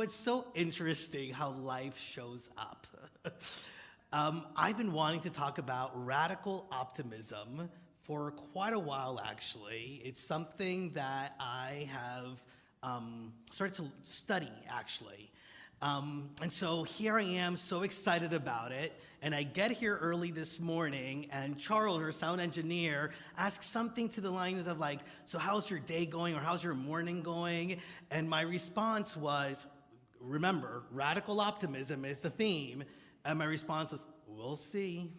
it's so interesting how life shows up. I've been wanting to talk about radical optimism for quite a while, actually. It's something that I have started to study, actually. And so here I am, so excited about it, and I get here early this morning, and Charles, our sound engineer, asks something to the lines of like, so how's your day going, or how's your morning going? And my response was, remember, radical optimism is the theme, and my response was, we'll see.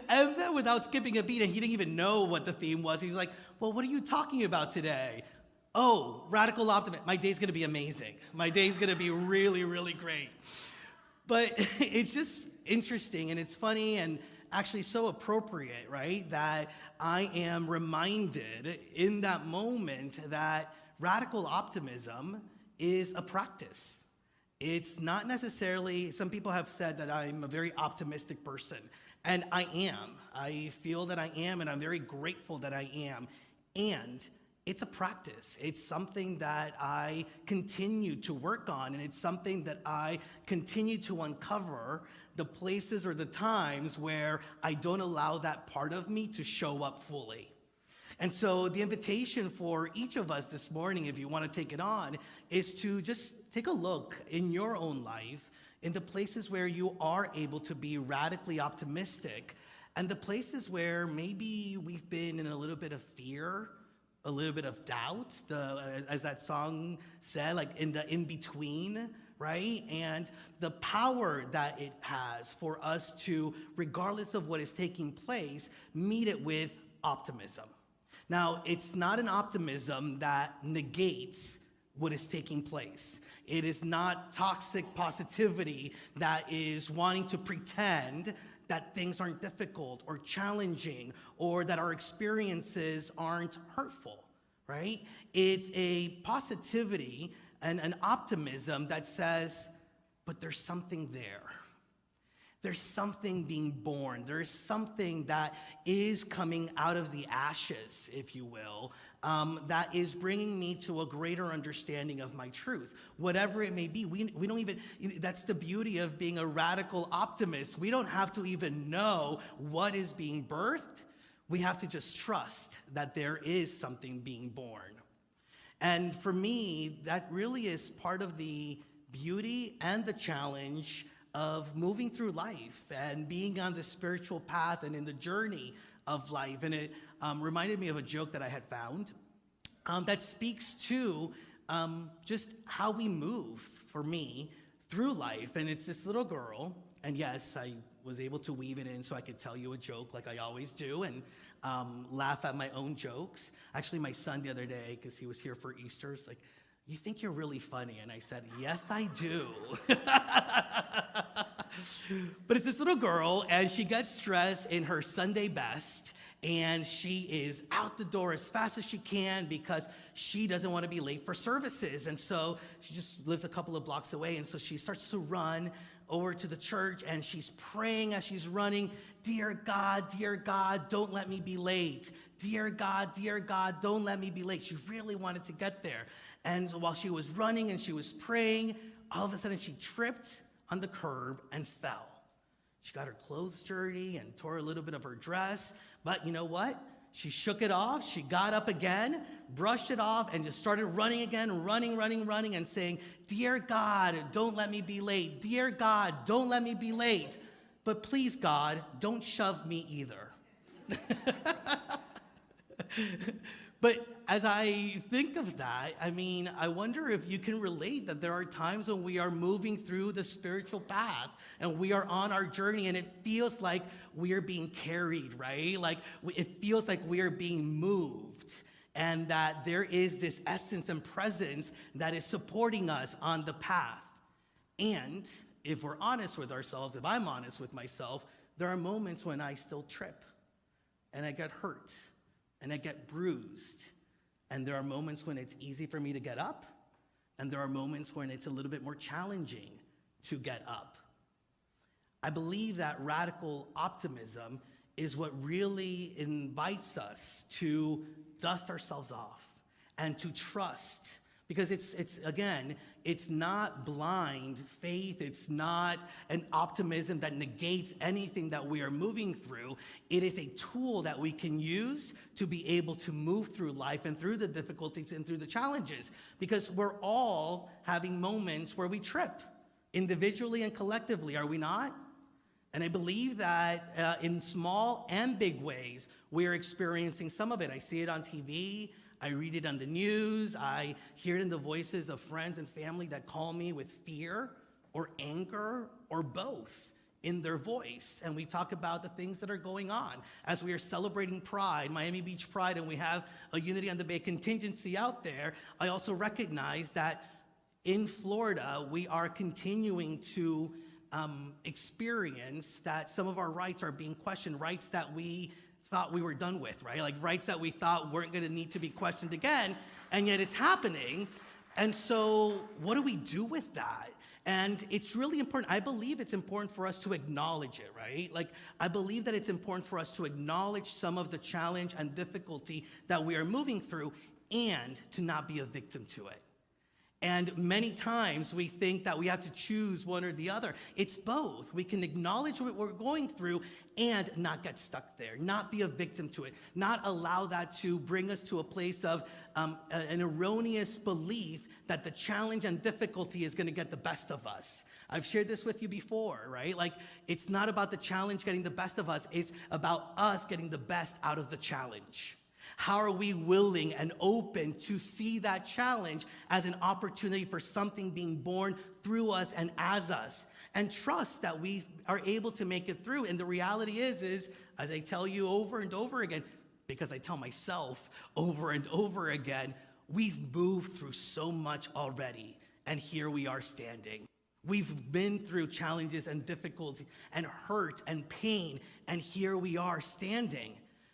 And then without skipping a beat, and he didn't even know what the theme was, he was like, well, what are you talking about today? Oh, radical optimism. My day's gonna be amazing. My day's gonna be really, really great. But it's just interesting and it's funny and actually so appropriate, right? That I am reminded in that moment that radical optimism is a practice. It's not necessarily, some people have said that I'm a very optimistic person, and I am. I feel that I am, and I'm very grateful that I am. And it's a practice. It's something that I continue to work on, and it's something that I continue to uncover the places or the times where I don't allow that part of me to show up fully. And so the invitation for each of us this morning, if you want to take it on, is to just take a look in your own life, in the places where you are able to be radically optimistic, and the places where maybe we've been in a little bit of fear, a little bit of doubt, as that song said, like in the in-between, right? And the power that it has for us to, regardless of what is taking place, meet it with optimism. Now, it's not an optimism that negates what is taking place. It is not toxic positivity that is wanting to pretend that things aren't difficult or challenging or that our experiences aren't hurtful, right? It's a positivity and an optimism that says, but there's something there. There's something being born. There's something that is coming out of the ashes, if you will, that is bringing me to a greater understanding of my truth. Whatever it may be, we don't even, that's the beauty of being a radical optimist. We don't have to even know what is being birthed. We have to just trust that there is something being born. And for me, that really is part of the beauty and the challenge of moving through life and being on the spiritual path and in the journey of life. And it reminded me of a joke that I had found that speaks to just how we move, for me, through life. And it's this little girl, and yes, I was able to weave it in so I could tell you a joke like I always do and laugh at my own jokes. Actually, my son the other day, because he was here for Easter, was like, you think you're really funny? And I said, yes, I do. But it's this little girl, and she gets dressed in her Sunday best, and she is out the door as fast as she can because she doesn't want to be late for services. And so she just lives a couple of blocks away, and so she starts to run over to the church, and she's praying as she's running, dear God, don't let me be late. Dear God, don't let me be late. She really wanted to get there. And so while she was running and she was praying, all of a sudden she tripped on the curb and fell. She got her clothes dirty and tore a little bit of her dress, but you know what? She shook it off, she got up again, brushed it off, and just started running again, running, and saying, dear God, don't let me be late. Dear God, don't let me be late. But please, God, don't shove me either. But as I think of that, I mean, I wonder if you can relate that there are times when we are moving through the spiritual path and we are on our journey and it feels like we are being carried, right? Like it feels like we are being moved and that there is this essence and presence that is supporting us on the path. And if we're honest with ourselves, if I'm honest with myself, there are moments when I still trip and I get hurt and I get bruised. And there are moments when it's easy for me to get up, and there are moments when it's a little bit more challenging to get up. I believe that radical optimism is what really invites us to dust ourselves off and to trust, Because it's not blind faith. It's not an optimism that negates anything that we are moving through. It is a tool that we can use to be able to move through life and through the difficulties and through the challenges. Because we're all having moments where we trip, individually and collectively, are we not? And I believe that in small and big ways, we're experiencing some of it. I see it on TV. I read it on the news. I hear it in the voices of friends and family that call me with fear or anger or both in their voice. And we talk about the things that are going on. As we are celebrating Pride, Miami Beach Pride, and we have a Unity on the Bay contingency out there, I also recognize that in Florida, we are continuing to experience that some of our rights are being questioned, rights that we thought we were done with, right? Like rights that we thought weren't going to need to be questioned again, and yet it's happening. And so what do we do with that? And it's really important. I believe it's important for us to acknowledge it, right? Like, I believe that it's important for us to acknowledge some of the challenge and difficulty that we are moving through and to not be a victim to it. And many times we think that we have to choose one or the other. It's both. We can acknowledge what we're going through and not get stuck there, not be a victim to it, not allow that to bring us to a place of an erroneous belief that the challenge and difficulty is going to get the best of us. I've shared this with you before, right? Like, it's not about the challenge getting the best of us. It's about us getting the best out of the challenge. How are we willing and open to see that challenge as an opportunity for something being born through us and as us, and trust that we are able to make it through? And the reality is, as I tell you over and over again, because I tell myself over and over again, we've moved through so much already, and here we are standing. We've been through challenges and difficulty and hurt and pain, and here we are standing.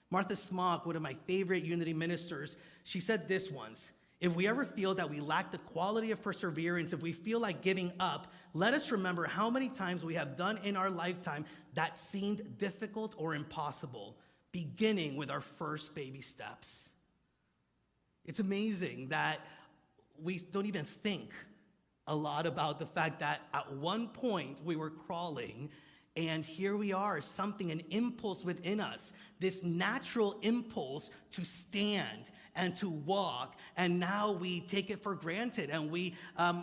Martha Smock, one of my favorite Unity ministers, she said this once: if we ever feel that we lack the quality of perseverance, if we feel like giving up, let us remember how many times we have done in our lifetime that seemed difficult or impossible, beginning with our first baby steps. It's amazing that we don't even think a lot about the fact that at one point we were crawling, and here we are, an impulse within us, this natural impulse to stand and to walk, and now we take it for granted, and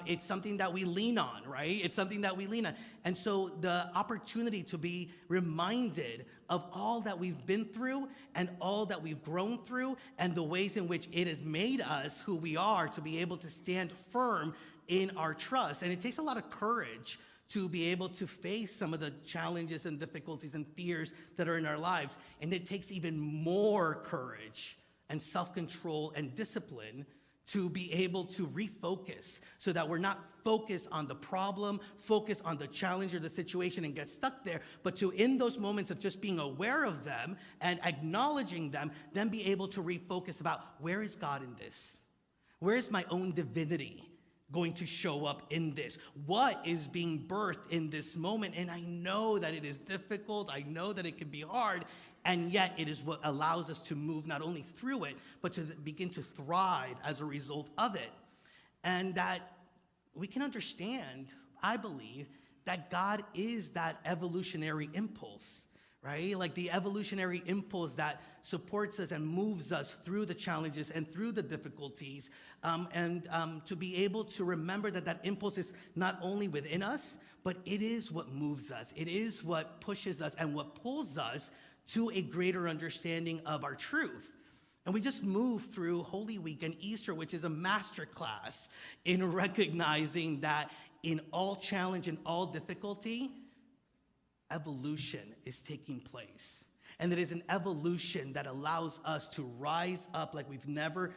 it's something that we lean on, right? It's something that we lean on. And so the opportunity to be reminded of all that we've been through and all that we've grown through and the ways in which it has made us who we are, to be able to stand firm in our trust. And it takes a lot of courage to be able to face some of the challenges and difficulties and fears that are in our lives. And it takes even more courage and self-control and discipline to be able to refocus, so that we're not focused on the problem, focus on the challenge or the situation and get stuck there, but to, in those moments of just being aware of them and acknowledging them, then be able to refocus about, where is God in this? Where is my own divinity going to show up in this? What is being birthed in this moment? And I know that it is difficult. I know that it can be hard. And yet it is what allows us to move not only through it, but to begin to thrive as a result of it. And that we can understand, I believe, that God is that evolutionary impulse, right? Like the evolutionary impulse that supports us and moves us through the challenges and through the difficulties, and to be able to remember that that impulse is not only within us, but it is what moves us. It is what pushes us and what pulls us to a greater understanding of our truth. And we just moved through Holy Week and Easter, which is a masterclass in recognizing that in all challenge and all difficulty, evolution is taking place. And it is an evolution that allows us to rise up like we've never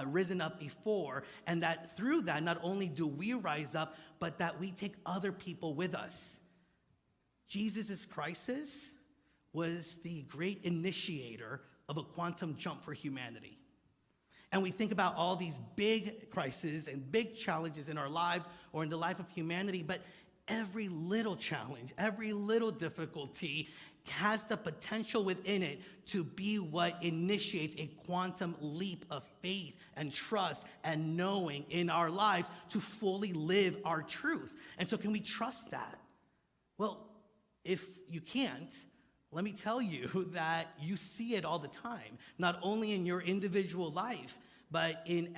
risen up before. And that through that, not only do we rise up, but that we take other people with us. Jesus' crisis was the great initiator of a quantum jump for humanity. And we think about all these big crises and big challenges in our lives or in the life of humanity, but every little challenge, every little difficulty has the potential within it to be what initiates a quantum leap of faith and trust and knowing in our lives to fully live our truth. And so can we trust that? Well, if you can't, let me tell you that you see it all the time, not only in your individual life, but in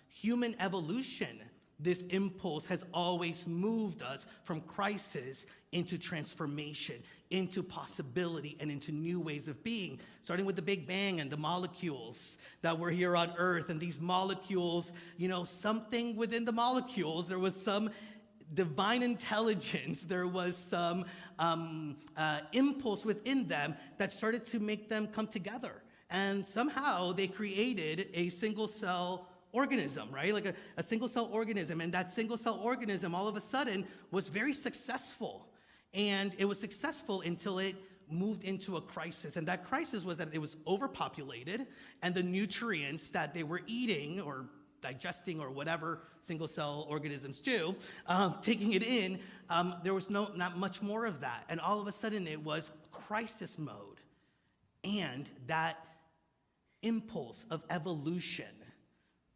human evolution. This impulse has always moved us from crisis into transformation, into possibility, and into new ways of being, starting with the Big Bang and the molecules that were here on Earth. And these molecules, something within the molecules, there was some divine intelligence, there was some impulse within them that started to make them come together. And somehow they created a single cell organism, right? Like a single cell organism. And that single cell organism all of a sudden was very successful. And it was successful until it moved into a crisis. And that crisis was that it was overpopulated, and the nutrients that they were eating or digesting or whatever single cell organisms do, taking it in, there was not much more of that. And all of a sudden it was crisis mode. And that impulse of evolution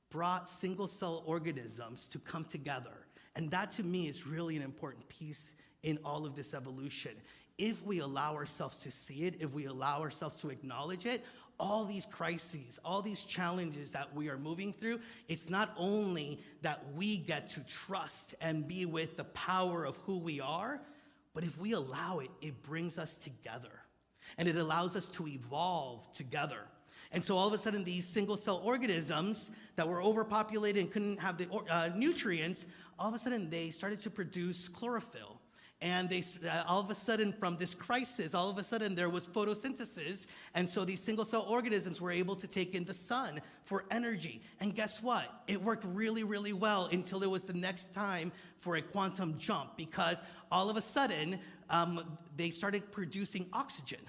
brought single cell organisms to come together. And that to me is really an important piece in all of this evolution. If we allow ourselves to see it, if we allow ourselves to acknowledge it, all these crises, all these challenges that we are moving through, it's not only that we get to trust and be with the power of who we are, but if we allow it, it brings us together. And it allows us to evolve together. And so all of a sudden, these single cell organisms that were overpopulated and couldn't have the nutrients, all of a sudden they started to produce chlorophyll. And they all of a sudden, from this crisis, all of a sudden there was photosynthesis. And so these single cell organisms were able to take in the sun for energy. And guess what? It worked really, really well until it was the next time for a quantum jump, because all of a sudden they started producing oxygen.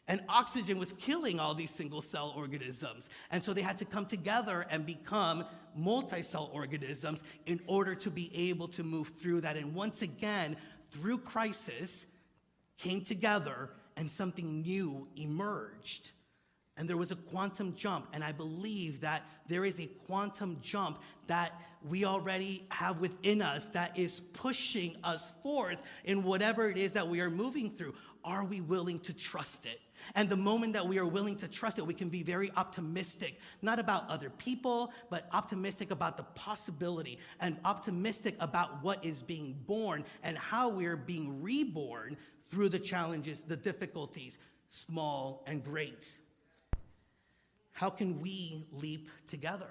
And oxygen was killing all these single cell organisms. And so they had to come together and become multi-cell organisms in order to be able to move through that. And once again, through crisis, came together and something new emerged. And there was a quantum jump. And I believe that there is a quantum jump that we already have within us that is pushing us forth in whatever it is that we are moving through. Are we willing to trust it? And the moment that we are willing to trust it, we can be very optimistic, not about other people, but optimistic about the possibility and optimistic about what is being born and how we are being reborn through the challenges, the difficulties, small and great. How can we leap together?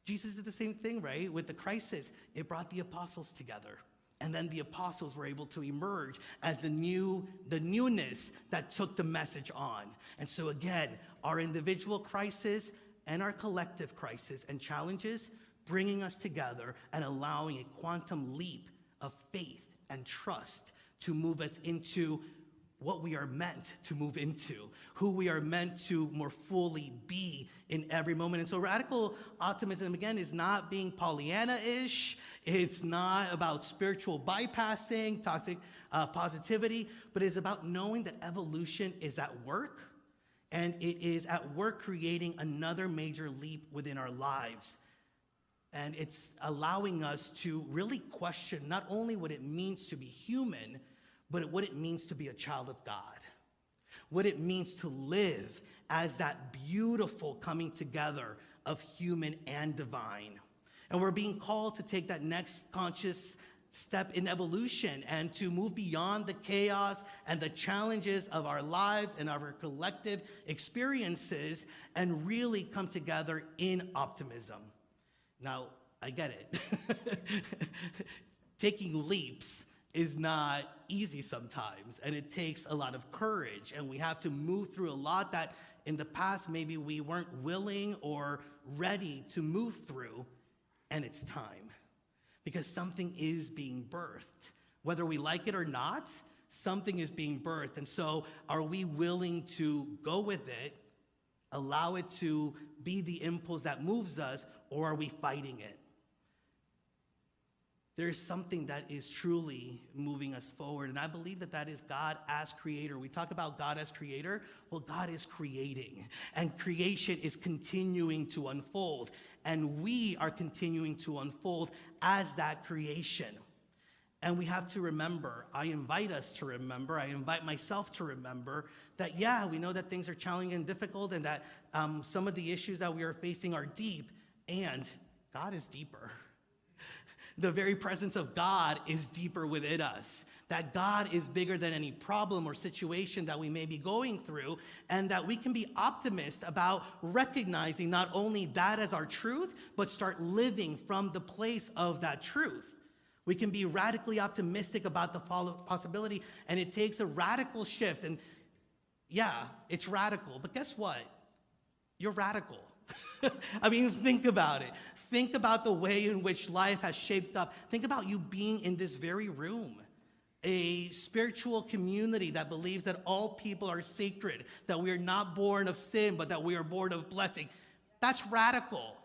Jesus did the same thing, right? With the crisis, it brought the apostles together. And then the apostles were able to emerge as the newness that took the message on. And so again, our individual crisis and our collective crisis and challenges bringing us together and allowing a quantum leap of faith and trust to move us into what we are meant to move into, who we are meant to more fully be in every moment. And so radical optimism, again, is not being Pollyanna-ish. It's not about spiritual bypassing, toxic positivity, but it's about knowing that evolution is at work, and it is at work creating another major leap within our lives. And it's allowing us to really question not only what it means to be human, but what it means to be a child of God, what it means to live as that beautiful coming together of human and divine. And we're being called to take that next conscious step in evolution and to move beyond the chaos and the challenges of our lives and our collective experiences and really come together in optimism. Now, I get it. Taking leaps is not easy sometimes, and it takes a lot of courage, and we have to move through a lot that in the past maybe we weren't willing or ready to move through, and it's time. Because something is being birthed. Whether we like it or not, something is being birthed. And so are we willing to go with it, allow it to be the impulse that moves us, or are we fighting it? There is something that is truly moving us forward. And I believe that that is God as creator. We talk about God as creator. Well, God is creating. And creation is continuing to unfold. And we are continuing to unfold as that creation. And we have to remember, I invite us to remember, I invite myself to remember that, yeah, we know that things are challenging and difficult and that some of the issues that we are facing are deep, and God is deeper. The very presence of God is deeper within us. That God is bigger than any problem or situation that we may be going through, and that we can be optimistic about recognizing not only that as our truth, but start living from the place of that truth. We can be radically optimistic about the possibility, and it takes a radical shift. And yeah, it's radical, but guess what? You're radical. I mean, think about it. Think about the way in which life has shaped up. Think about you being in this very room, a spiritual community that believes that all people are sacred, that we are not born of sin, but that we are born of blessing. That's radical,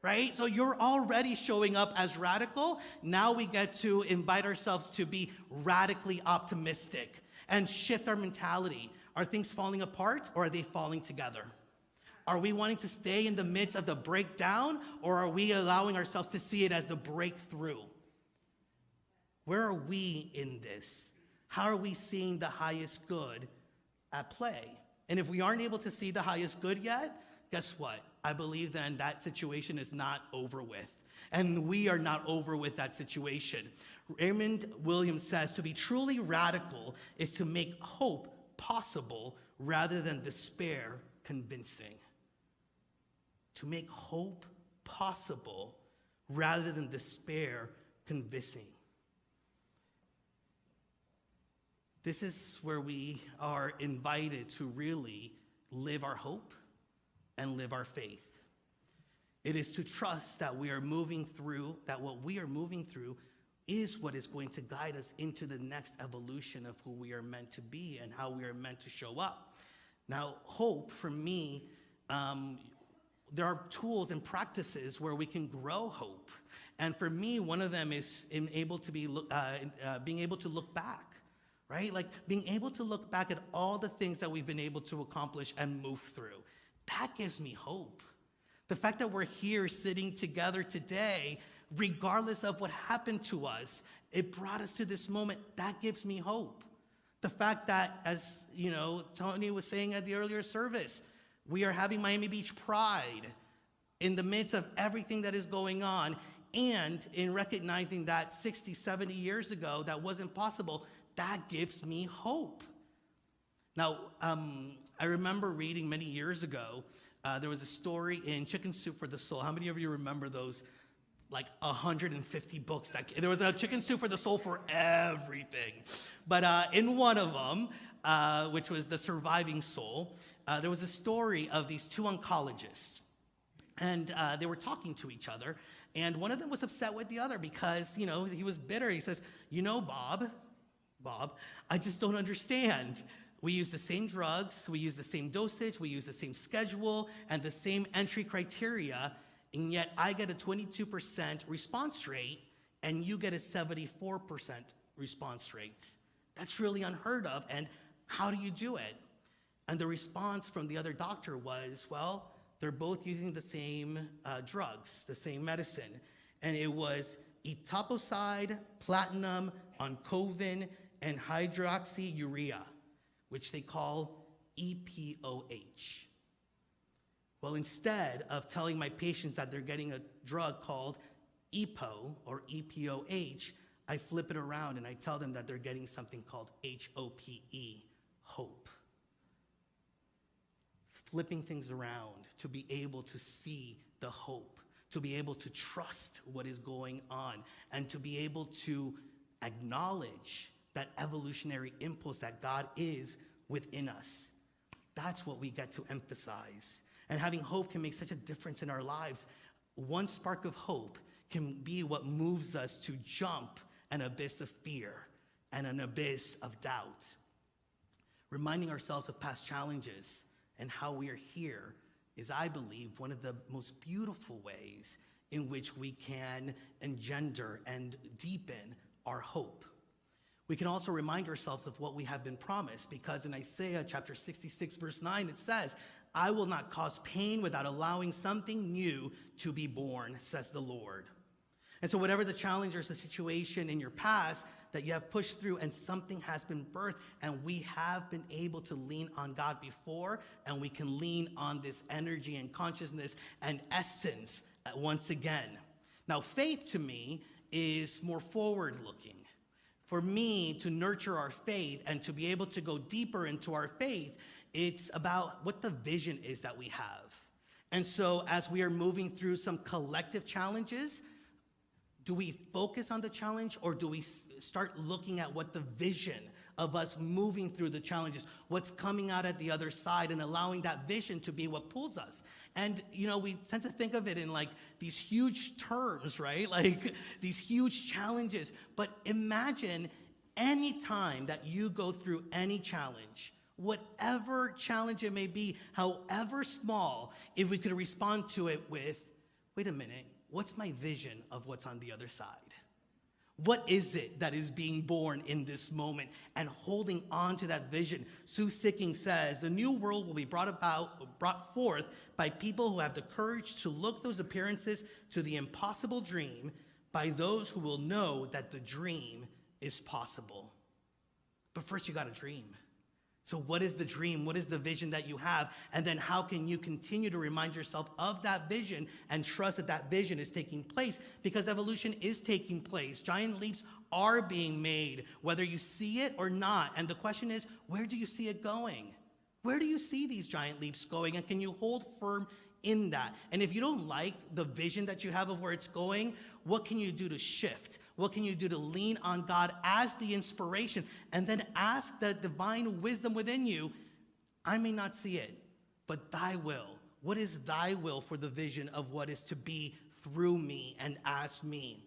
right? So you're already showing up as radical. Now we get to invite ourselves to be radically optimistic and shift our mentality. Are things falling apart, or are they falling together? Are we wanting to stay in the midst of the breakdown, or are we allowing ourselves to see it as the breakthrough? Where are we in this? How are we seeing the highest good at play? And if we aren't able to see the highest good yet, guess what? I believe then that situation is not over with. And we are not over with that situation. Raymond Williams says, to be truly radical is to make hope possible rather than despair convincing. To make hope possible rather than despair convincing. This is where we are invited to really live our hope and live our faith. It is to trust that we are moving through, that what we are moving through is what is going to guide us into the next evolution of who we are meant to be and how we are meant to show up. Now, hope for me, there are tools and practices where we can grow hope. And for me, one of them is being able to look back, right? Like being able to look back at all the things that we've been able to accomplish and move through. That gives me hope. The fact that we're here sitting together today, regardless of what happened to us, it brought us to this moment. That gives me hope. The fact that, as you know, Tony was saying at the earlier service, we are having Miami Beach Pride in the midst of everything that is going on, and in recognizing that 60, 70 years ago that wasn't possible, that gives me hope. Now, I remember reading many years ago, there was a story in Chicken Soup for the Soul. How many of you remember those, like 150 books? There was a Chicken Soup for the Soul for everything. But in one of them, which was The Surviving Soul, there was a story of these two oncologists. And they were talking to each other. And one of them was upset with the other because, you know, he was bitter. He says, you know, Bob, I just don't understand. We use the same drugs, we use the same dosage, we use the same schedule, and the same entry criteria, and yet I get a 22% response rate, and you get a 74% response rate. That's really unheard of, and how do you do it? And the response from the other doctor was, well, they're both using the same drugs, the same medicine, and it was etoposide, platinum, oncovin, and hydroxyurea, which they call EPOH. Well, instead of telling my patients that they're getting a drug called EPO or EPOH, I flip it around and I tell them that they're getting something called HOPE, hope. Flipping things around to be able to see the hope, to be able to trust what is going on, and to be able to acknowledge that evolutionary impulse that God is within us. That's what we get to emphasize. And having hope can make such a difference in our lives. One spark of hope can be what moves us to jump an abyss of fear and an abyss of doubt. Reminding ourselves of past challenges and how we are here is, I believe, one of the most beautiful ways in which we can engender and deepen our hope. We can also remind ourselves of what we have been promised, because in Isaiah chapter 66, verse 9, it says, I will not cause pain without allowing something new to be born, says the Lord. And so whatever the challenge or the situation in your past that you have pushed through and something has been birthed, and we have been able to lean on God before, and we can lean on this energy and consciousness and essence once again. Now, faith to me is more forward-looking. For me to nurture our faith and to be able to go deeper into our faith, it's about what the vision is that we have. And so as we are moving through some collective challenges, do we focus on the challenge, or do we start looking at what the vision of us moving through the challenges, what's coming out at the other side, and allowing that vision to be what pulls us? And, we tend to think of it in like these huge terms, right? Like these huge challenges. But imagine any time that you go through any challenge, whatever challenge it may be, however small, if we could respond to it with, wait a minute, what's my vision of what's on the other side? What is it that is being born in this moment? And holding on to that vision. Sue Sicking says, the new world will be brought forth by people who have the courage to look those appearances to the impossible dream, by those who will know that the dream is possible. But first you got to dream. So what is the dream? What is the vision that you have? And then how can you continue to remind yourself of that vision and trust that that vision is taking place? Because evolution is taking place. Giant leaps are being made, whether you see it or not. And the question is, where do you see it going? Where do you see these giant leaps going? And can you hold firm in that? And if you don't like the vision that you have of where it's going, what can you do to shift? What can you do to lean on God as the inspiration, and then ask the divine wisdom within you? I may not see it, but thy will. What is thy will for the vision of what is to be through me and as me?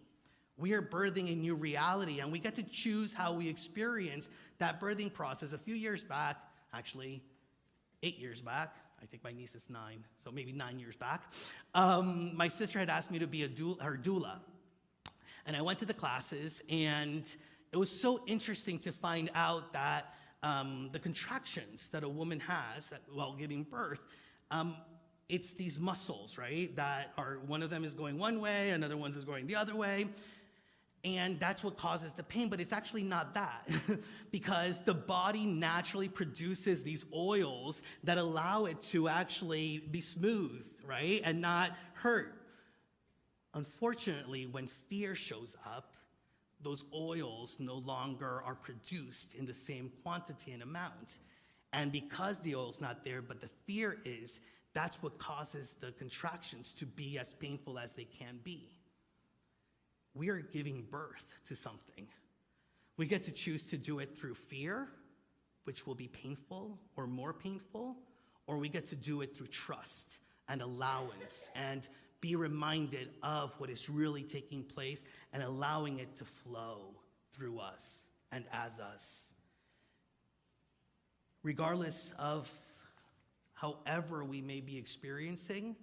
We are birthing a new reality, and we get to choose how we experience that birthing process. A few years back, actually 8 years back, I think my niece is 9, so maybe 9 years back, my sister had asked me to be her doula. And I went to the classes, and it was so interesting to find out that the contractions that a woman has while giving birth, it's these muscles, right? That are, one of them is going one way, another one is going the other way. And that's what causes the pain, but it's actually not that because the body naturally produces these oils that allow it to actually be smooth, right? And not hurt. Unfortunately, when fear shows up, those oils no longer are produced in the same quantity and amount. And because the oil's not there, but the fear is, that's what causes the contractions to be as painful as they can be. We are giving birth to something. We get to choose to do it through fear, which will be painful or more painful, or we get to do it through trust and allowance and be reminded of what is really taking place and allowing it to flow through us and as us. Regardless of however we may be experiencing,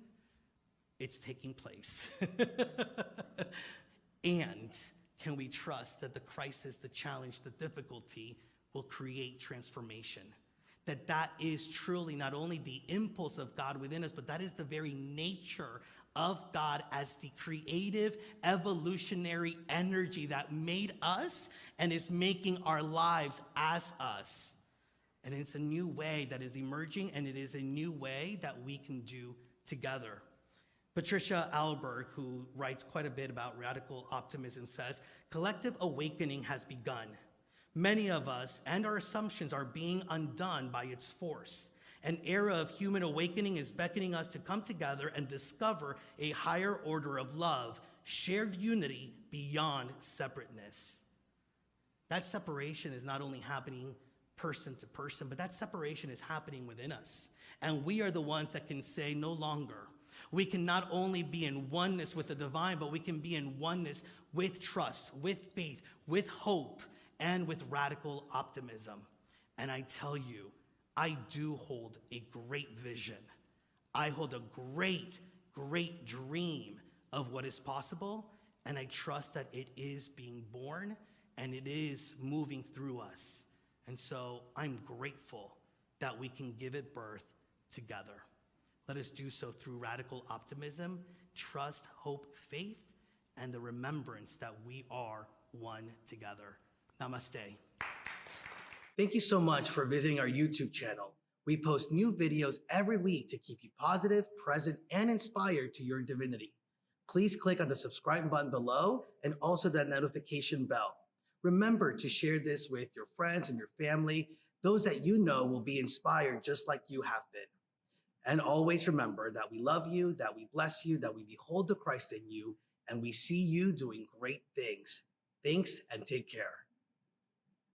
it's taking place. And can we trust that the crisis, the challenge, the difficulty will create transformation? That is truly not only the impulse of God within us, but that is the very nature of God as the creative, evolutionary energy that made us and is making our lives as us. And it's a new way that is emerging, and it is a new way that we can do together. Patricia Alberg, who writes quite a bit about radical optimism, says, collective awakening has begun. Many of us and our assumptions are being undone by its force. An era of human awakening is beckoning us to come together and discover a higher order of love, shared unity beyond separateness. That separation is not only happening person to person, but that separation is happening within us. And we are the ones that can say no longer. We can not only be in oneness with the divine, but we can be in oneness with trust, with faith, with hope, and with radical optimism. And I tell you, I do hold a great vision. I hold a great, great dream of what is possible, and I trust that it is being born and it is moving through us. And so I'm grateful that we can give it birth together. Let us do so through radical optimism, trust, hope, faith, and the remembrance that we are one together. Namaste. Thank you so much for visiting our YouTube channel. We post new videos every week to keep you positive, present, and inspired to your divinity. Please click on the subscribe button below and also that notification bell. Remember to share this with your friends and your family, those that you know will be inspired just like you have been. And always remember that we love you, that we bless you, that we behold the Christ in you, and we see you doing great things. Thanks and take care.